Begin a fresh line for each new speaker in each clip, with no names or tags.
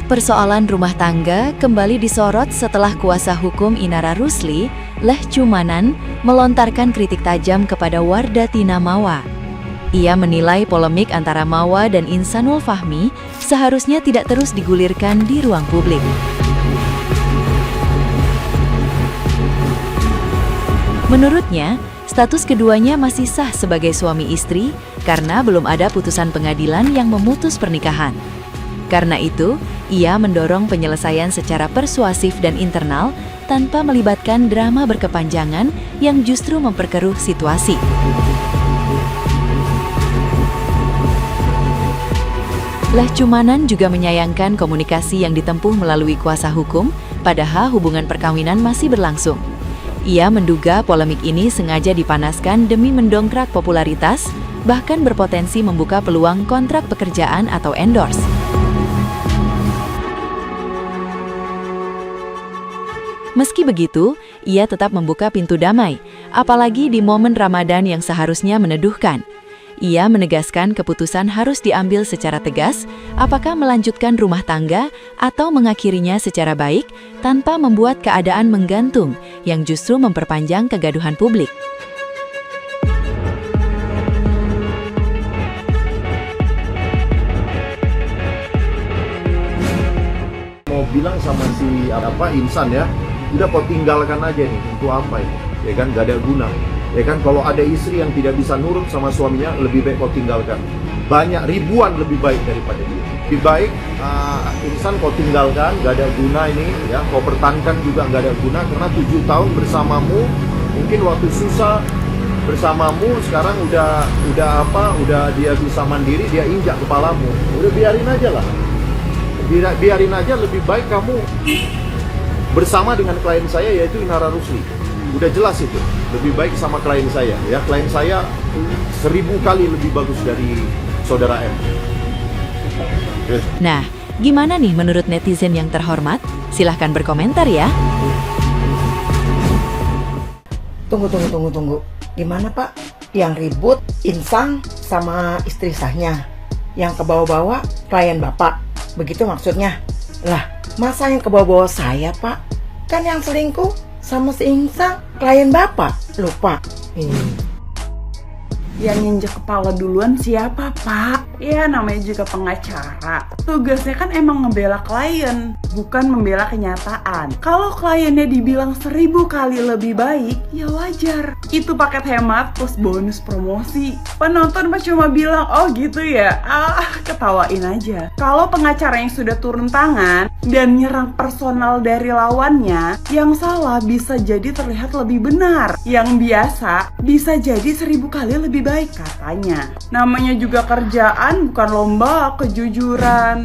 persoalan rumah tangga kembali disorot setelah kuasa hukum Inara Rusli, Leh Cumanan, melontarkan kritik tajam kepada Wardatina Mawa. Ia menilai polemik antara Mawa dan Insanul Fahmi seharusnya tidak terus digulirkan di ruang publik. Menurutnya, status keduanya masih sah sebagai suami istri karena belum ada putusan pengadilan yang memutus pernikahan. Karena itu, ia mendorong penyelesaian secara persuasif dan internal tanpa melibatkan drama berkepanjangan yang justru memperkeruh situasi. Leh Cumanan juga menyayangkan komunikasi yang ditempuh melalui kuasa hukum, padahal hubungan perkawinan masih berlangsung. Ia menduga polemik ini sengaja dipanaskan demi mendongkrak popularitas, bahkan berpotensi membuka peluang kontrak pekerjaan atau endorse. Meski begitu, ia tetap membuka pintu damai, apalagi di momen Ramadan yang seharusnya meneduhkan. Ia menegaskan keputusan harus diambil secara tegas, apakah melanjutkan rumah tangga atau mengakhirinya secara baik tanpa membuat keadaan menggantung yang justru memperpanjang kegaduhan publik.
Mau bilang sama si Insan ya, udah kau tinggalkan aja nih, untuk apa ini? Ya kan, gak ada guna. Ya kan, kalau ada istri yang tidak bisa nurut sama suaminya, lebih baik kau tinggalkan. Banyak, ribuan lebih baik daripada dia. Lebih baik Insan kau tinggalkan, gak ada guna ini, ya. Kau pertahankan juga gak ada guna, karena 7 tahun bersamamu, mungkin waktu susah bersamamu, sekarang udah dia bisa mandiri, dia injak kepalamu. Udah biarin aja lah. Biarin aja, lebih baik kamu bersama dengan klien saya, yaitu Inara Rusli. Udah jelas itu, lebih baik sama klien saya, ya. Klien saya 1000 kali lebih bagus dari saudara M.
Nah, gimana nih menurut netizen yang terhormat? Silahkan berkomentar ya.
Tunggu. Gimana Pak? Yang ribut Insan sama istri sahnya, yang kebawa-bawa klien Bapak, begitu maksudnya? Lah, masa yang kebawa-bawa saya Pak? Kan yang selingkuh sama si Insan klien Bapak, lupa.
Yang nginjek kepala duluan siapa, Pak? Ya, namanya juga pengacara. Tugasnya kan emang ngebela klien, bukan membela kenyataan. Kalau kliennya dibilang 1000 kali lebih baik, ya wajar. Itu paket hemat plus bonus promosi. Penonton mah cuma bilang, oh gitu ya? Ketawain aja. Kalau pengacara yang sudah turun tangan dan nyerang personal dari lawannya, yang salah bisa jadi terlihat lebih benar. Yang biasa bisa jadi 1000 kali lebih baik katanya. Namanya juga kerjaan, bukan lomba kejujuran.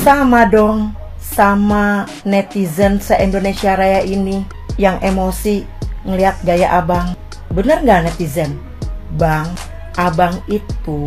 Sama dong, sama netizen se-Indonesia Raya ini yang emosi ngelihat gaya abang. Bener gak netizen? Bang, abang itu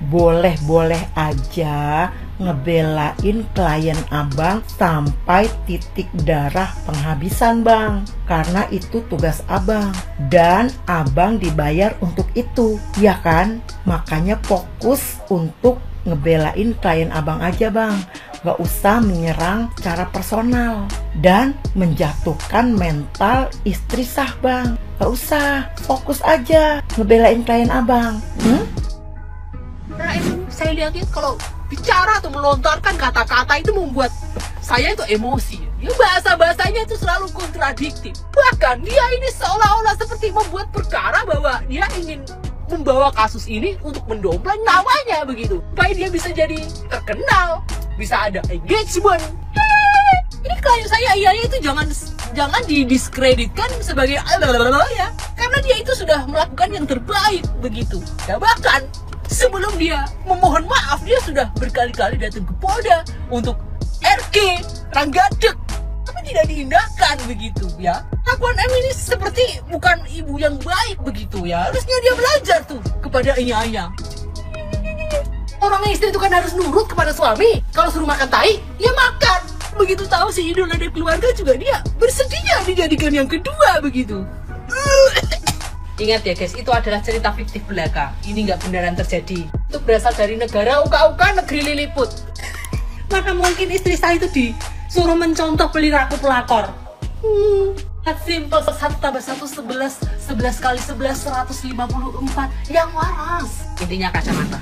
boleh-boleh aja ngebelain klien abang sampai titik darah penghabisan bang, karena itu tugas abang dan abang dibayar untuk itu, ya kan? Makanya fokus untuk ngebelain klien abang aja bang, gak usah menyerang secara personal dan menjatuhkan mental istri sah bang. Gak usah, fokus aja ngebelain klien abang.
Nah itu saya lihatin kalau bicara atau melontarkan kata-kata itu membuat saya itu emosi. Ya, bahasa-bahasanya itu selalu kontradiktif. Bahkan dia ini seolah-olah seperti membuat perkara bahwa dia ingin membawa kasus ini untuk mendompleng namanya begitu. Supaya dia bisa jadi terkenal, bisa ada engagement. Ini klien saya itu jangan didiskreditkan sebagai ya. Karena dia itu sudah melakukan yang terbaik begitu. Ya bahkan sebelum dia memohon maaf, dia sudah berkali-kali datang ke Polda untuk RK, Ranggadek, tapi tidak diindahkan begitu ya. Lakuan M ini seperti bukan ibu yang baik begitu ya. Harusnya dia belajar tuh kepada Ayah. Orang istri itu kan harus nurut kepada suami. Kalau suruh makan tai, ya makan. Begitu tahu si idola dari keluarga juga dia bersedia dijadikan yang kedua begitu.
Ingat ya guys, itu adalah cerita fiktif belaka. Ini nggak beneran terjadi. Itu berasal dari negara uka-uka negeri Lilliput.
Maka mungkin istri saya itu disuruh mencontoh perilaku pelakor. Simple, 1 tambah 1 11, 11 kali 11 154. Yang waras. Intinya kacamata.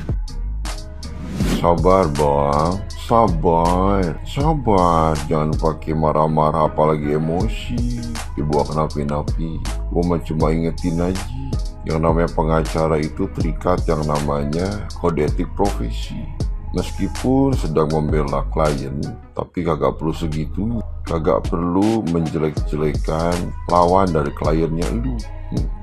Sabar bang, sabar, jangan pakai marah-marah apalagi emosi, dibawa kenapi-napi. Gua cuma ingetin aja, yang namanya pengacara itu terikat yang namanya kode etik profesi. Meskipun sedang membela klien, tapi kagak perlu segitu, kagak perlu menjelek-jelekan lawan dari kliennya lu.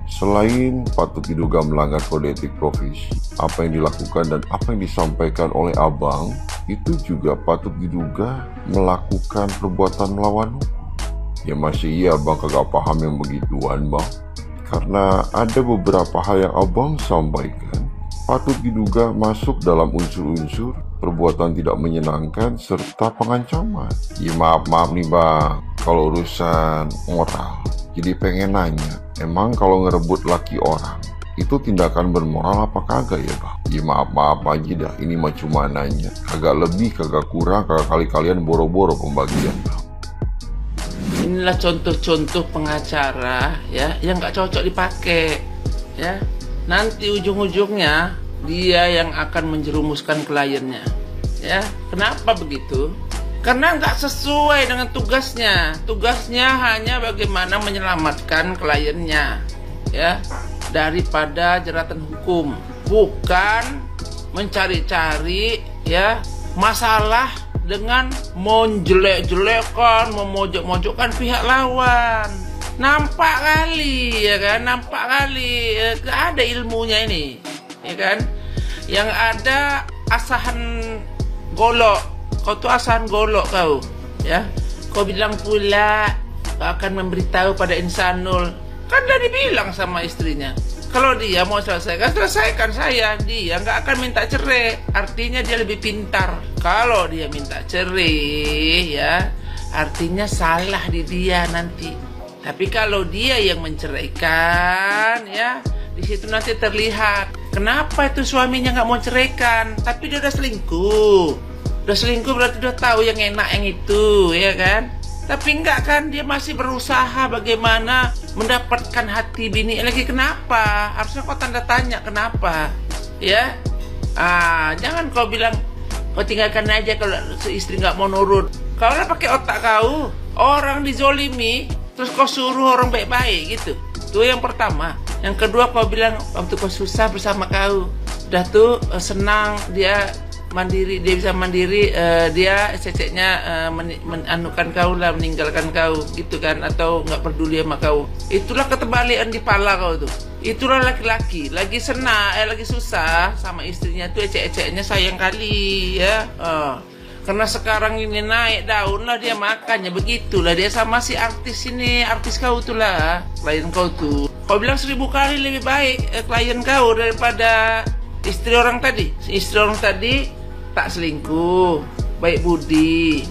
Selain patut diduga melanggar kode etik profesi, apa yang dilakukan dan apa yang disampaikan oleh abang itu juga patut diduga melakukan perbuatan melawan hukum. Ya masih iya abang kagak paham yang begituan bang, karena ada beberapa hal yang abang sampaikan patut diduga masuk dalam unsur-unsur perbuatan tidak menyenangkan serta pengancaman. Ya maaf nih bang, kalau urusan moral, jadi pengen nanya, emang kalau ngerebut laki orang itu tindakan bermoral apa kagak ya bang? Ya maaf aja dah, ini mah cuma nanya, kagak lebih kagak kurang, kagak kali kalian boro-boro pembagian bang.
Inilah contoh-contoh pengacara ya yang nggak cocok dipakai ya. Nanti ujung-ujungnya dia yang akan menjerumuskan kliennya ya. Kenapa begitu? Karena nggak sesuai dengan tugasnya. Tugasnya hanya bagaimana menyelamatkan kliennya ya daripada jeratan hukum, bukan mencari-cari ya masalah dengan menjelek-jelekan, memojok-mojokkan pihak lawan. Nampak kali ya kan, gak ada ilmunya ini ya kan. Yang ada asahan golok. Kau tuh asahan golok kau ya. Kau bilang pula kau akan memberitahu pada Insanul. Kan udah dibilang sama istrinya, kalau dia mau selesaikan saya. Dia nggak akan minta cerai. Artinya dia lebih pintar. Kalau dia minta cerai ya, artinya salah di dia nanti. Tapi kalau dia yang menceraikan ya, di situ nanti terlihat kenapa itu suaminya nggak mau ceraikan, tapi dia udah selingkuh. Udah selingkuh berarti udah tahu yang enak yang itu ya kan. Tapi enggak kan, dia masih berusaha bagaimana mendapatkan hati bini lagi. Kenapa? Harusnya kau tanda tanya kenapa ya. Jangan kau bilang kau tinggalkan aja kalau istri nggak mau nurut. Kau lah pakai otak kau. Orang dizolimi terus kau suruh orang baik-baik gitu. Itu yang pertama. Yang kedua kau bilang waktu kau susah bersama kau, udah tuh senang dia mandiri, dia bisa mandiri, dia ceceknya menanukan kau lah, meninggalkan kau gitu kan, atau nggak peduli sama kau. Itulah ketebalian di pala kau tuh. Itulah laki-laki lagi senang, lagi susah sama istrinya tuh ecek-eceknya sayang kali ya. Karena sekarang ini naik daun lah dia, makanya begitulah dia sama si artis ini, artis kau tuh lah, klien kau tuh. Kau bilang 1000 kali lebih baik klien kau daripada istri orang tadi. Istri orang tadi tak selingkuh, baik budi,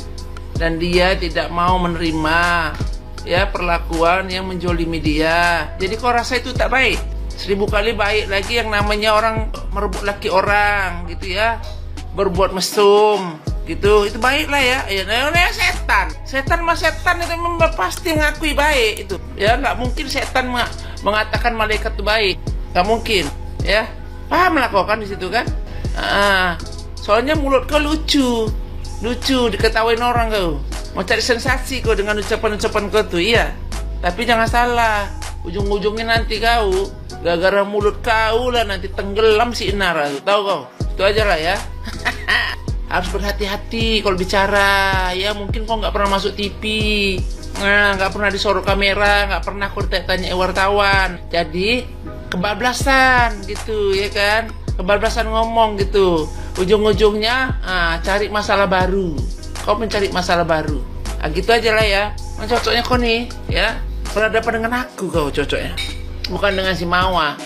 dan dia tidak mau menerima ya perlakuan yang menjolimi dia. Jadi kau rasa itu tak baik? 1000 kali baik lagi yang namanya orang merebut laki orang gitu ya, berbuat mesum gitu, itu baik lah ya. Ya setan mas setan itu memang pasti ngakui baik itu ya. Nggak mungkin setan mengatakan malaikat itu baik, nggak mungkin ya. Paham lah kau kan di situ kan. Soalnya mulut kau lucu diketawain orang kau. Mau cari sensasi kau dengan ucapan-ucapan kau tuh, iya. Tapi jangan salah, ujung-ujungnya nanti kau gara-gara mulut kau lah nanti tenggelam si Inara tuh, tahu kau. Itu aja lah ya. Harus berhati-hati kalau bicara ya. Mungkin kau nggak pernah masuk TV, nggak pernah disorot kamera, nggak pernah kau tanya wartawan, jadi kebablasan gitu ya kan. Kebablasan ngomong gitu, ujung-ujungnya cari masalah baru. Kau mencari masalah baru, gitu aja lah ya. Cocoknya kau nih ya, berhadapan dengan aku kau cocoknya, bukan dengan si Mawa.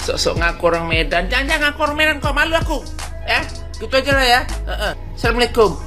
Sok-sok ngaku orang Medan. Jangan ngaku orang Medan, kau malu aku ya. Gitu aja lah ya. Assalamualaikum.